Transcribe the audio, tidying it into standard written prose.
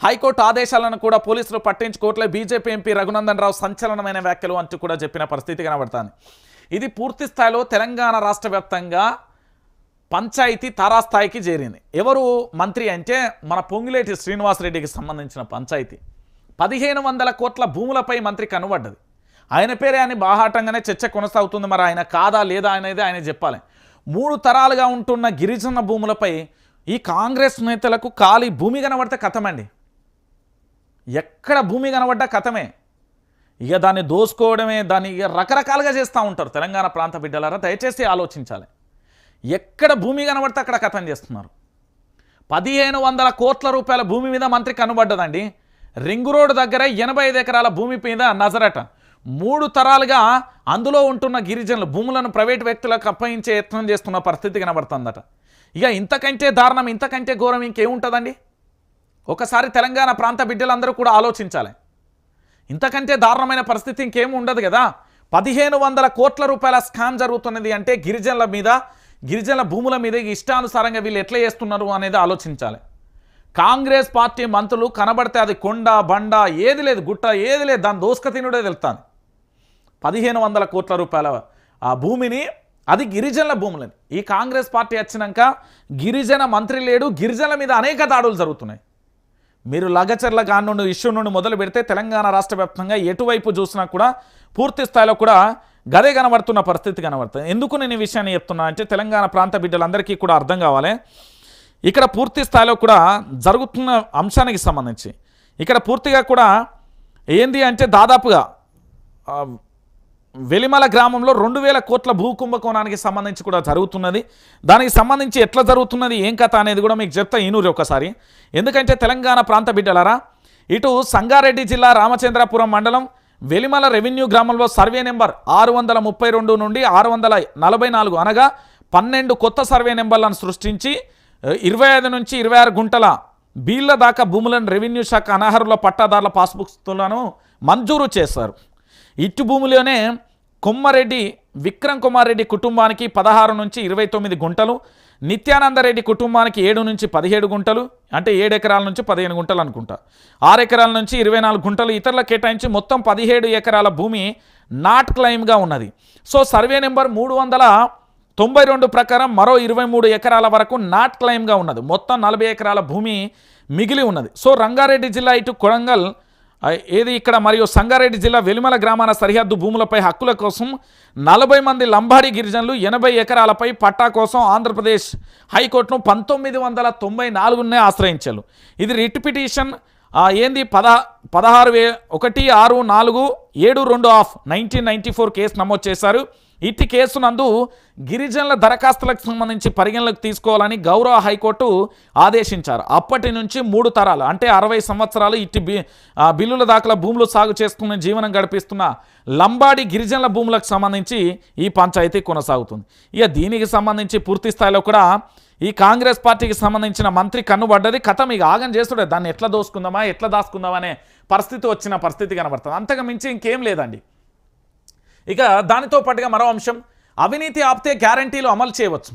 High court ఆదేశాలను కూడా పోలీసులు పట్టించుకోవట్లే. బీజేపీ ఎంపీ రఘునందన్ రావు సంచలనమైన వ్యాఖ్యలు అంటూ కూడా చెప్పిన పరిస్థితి కనబడుతుంది. ఇది పూర్తి స్థాయిలో తెలంగాణ రాష్ట్ర వ్యాప్తంగా పంచాయతీ తారాస్థాయికి చేరింది. ఎవరు మంత్రి అంటే మన పొంగులేటి శ్రీనివాసరెడ్డికి సంబంధించిన పంచాయతీ 1500 కోట్ల భూములపై మంత్రి కనుబడ్డది. ఆయన పేరే అని బాహాటంగానే చర్చ కొనసాగుతుంది. మరి ఆయన కాదా లేదా అనేది ఆయన చెప్పాలి. 3 తరాలుగా ఉంటున్న గిరిజన భూములపై ఈ కాంగ్రెస్ నేతలకు ఖాళీ భూమి కనబడితే కథమండి. ఎక్కడ భూమి కనబడ్డా కథమే. ఇక దాన్ని దోసుకోవడమే, దాన్ని ఇక రకరకాలుగా చేస్తూ ఉంటారు. తెలంగాణ ప్రాంత బిడ్డలారా దయచేసి ఆలోచించాలి. ఎక్కడ భూమి కనబడితే అక్కడ కథం చేస్తున్నారు. 1500 కోట్ల రూపాయల భూమి మీద మంత్రి కనబడ్డదండి. రింగ్ రోడ్ దగ్గర 85 ఎకరాల భూమి మీద నజరట. 3 తరాలుగా అందులో ఉంటున్న గిరిజనులు భూములను ప్రైవేటు వ్యక్తులకు అప్పగించే యత్నం చేస్తున్న పరిస్థితి కనబడుతుందట. ఇక ఇంతకంటే దారుణం, ఇంతకంటే ఘోరం ఇంకేముంటుందండి? ఒకసారి తెలంగాణ ప్రాంత బిడ్డలందరూ కూడా ఆలోచించాలి. ఇంతకంటే దారుణమైన పరిస్థితి ఇంకేం ఉండదు కదా. 1500 కోట్ల రూపాయల స్కామ్ జరుగుతున్నది అంటే గిరిజనుల మీద, గిరిజనుల భూముల మీద ఇష్టానుసారంగా వీళ్ళు ఎట్లా చేస్తున్నారు అనేది ఆలోచించాలి. కాంగ్రెస్ పార్టీ మంత్రులు కనబడితే అది కొండ బండ ఏది లేదు, గుట్ట ఏది లేదు, దాని దోసుక తినుడే తెలుస్తాను. 1500 కోట్ల రూపాయల ఆ భూమిని, అది గిరిజనుల భూములని ఈ కాంగ్రెస్ పార్టీ వచ్చినాక గిరిజన మంత్రి లేడు. గిరిజనుల మీద అనేక దాడులు జరుగుతున్నాయి. మీరు లగచర్ల కానుండి ఇష్యూ నుండి మొదలు పెడితే తెలంగాణ రాష్ట్ర వ్యాప్తంగా ఎటువైపు చూసినా కూడా పూర్తి స్థాయిలో కూడా గదే కనబడుతున్న పరిస్థితి కనబడుతుంది. ఎందుకు నేను ఈ విషయాన్ని చెప్తున్నా అంటే తెలంగాణ ప్రాంత బిడ్డలందరికీ కూడా అర్థం కావాలి. ఇక్కడ పూర్తి స్థాయిలో కూడా జరుగుతున్న అంశానికి సంబంధించి ఇక్కడ పూర్తిగా కూడా ఏంది అంటే దాదాపుగా వెలిమల గ్రామంలో 2000 కోట్ల భూ కుంభకోణానికి సంబంధించి కూడా జరుగుతున్నది. దానికి సంబంధించి ఎట్లా జరుగుతున్నది, ఏం కథ అనేది కూడా మీకు చెప్తా ఈనూరి ఒకసారి. ఎందుకంటే తెలంగాణ ప్రాంత బిడ్డలారా, ఇటు సంగారెడ్డి జిల్లా రామచంద్రాపురం మండలం వెలిమల రెవెన్యూ గ్రామంలో సర్వే నెంబర్ 632 నుండి 644 అనగా 12 కొత్త సర్వే నెంబర్లను సృష్టించి 25 నుంచి 26 గుంటల బీళ్ల దాకా భూములను రెవెన్యూ శాఖ అనర్హుల పట్టాదారుల పాస్బుక్లను మంజూరు చేశారు. ఇటు భూమిలోనే కొమ్మారెడ్డి విక్రమ్ కుమార్ రెడ్డి కుటుంబానికి 16 నుంచి 29 గుంటలు, నిత్యానందరెడ్డి కుటుంబానికి 7 నుంచి 17 గుంటలు, అంటే 7 ఎకరాల నుంచి 15 గుంటలు అనుకుంటా, 6 ఎకరాల నుంచి 24 గుంటలు ఇతరుల కేటాయించి మొత్తం 17 ఎకరాల భూమి నాట్ క్లెయిమ్గా ఉన్నది. సో సర్వే నెంబర్ 392 ప్రకారం మరో 23 ఎకరాల వరకు నాట్ క్లెయిమ్గా ఉన్నది. మొత్తం 40 ఎకరాల భూమి మిగిలి ఉన్నది. సో రంగారెడ్డి జిల్లా ఇటు కొడంగల్ ఏది ఇక్కడ మరియు సంగారెడ్డి జిల్లా వెలిమల గ్రామాల సరిహద్దు భూములపై హక్కుల కోసం 40 మంది లంబాడి గిరిజనులు 80 ఎకరాలపై పట్టా కోసం ఆంధ్రప్రదేశ్ హైకోర్టును 1994 ఆశ్రయించారు. ఇది రిట్ పిటిషన్ ఏంది 16/164/72 ఆఫ్ 1994 కేసు నమోదు చేశారు. ఇట్టి కేసు నందు గిరిజనుల దరఖాస్తులకు సంబంధించి పరిగణలోకి తీసుకోవాలని గౌరవ హైకోర్టు ఆదేశించారు. అప్పటి నుంచి 3 తరాలు అంటే 60 సంవత్సరాలు ఇట్టి బిల్లుల దాఖల భూములు సాగు చేసుకుని జీవనం గడిపిస్తున్న లంబాడి గిరిజనుల భూములకు సంబంధించి ఈ పంచాయతీ కొనసాగుతుంది. ఇక దీనికి సంబంధించి పూర్తి స్థాయిలో కూడా ఈ కాంగ్రెస్ పార్టీకి సంబంధించిన మంత్రి కన్నుబడ్డది. కథం ఇక ఆగం చేస్తుడే, దాన్ని ఎట్లా దోసుకుందామా ఎట్లా దాచుకుందామా అనే పరిస్థితి వచ్చిన పరిస్థితి కనబడుతుంది. అంతకు మించి ఇంకేం లేదండి. ఇక దానితో పాటుగా మరో అంశం, అవినీతి ఆపితే గ్యారంటీలు అమలు చేయవచ్చు.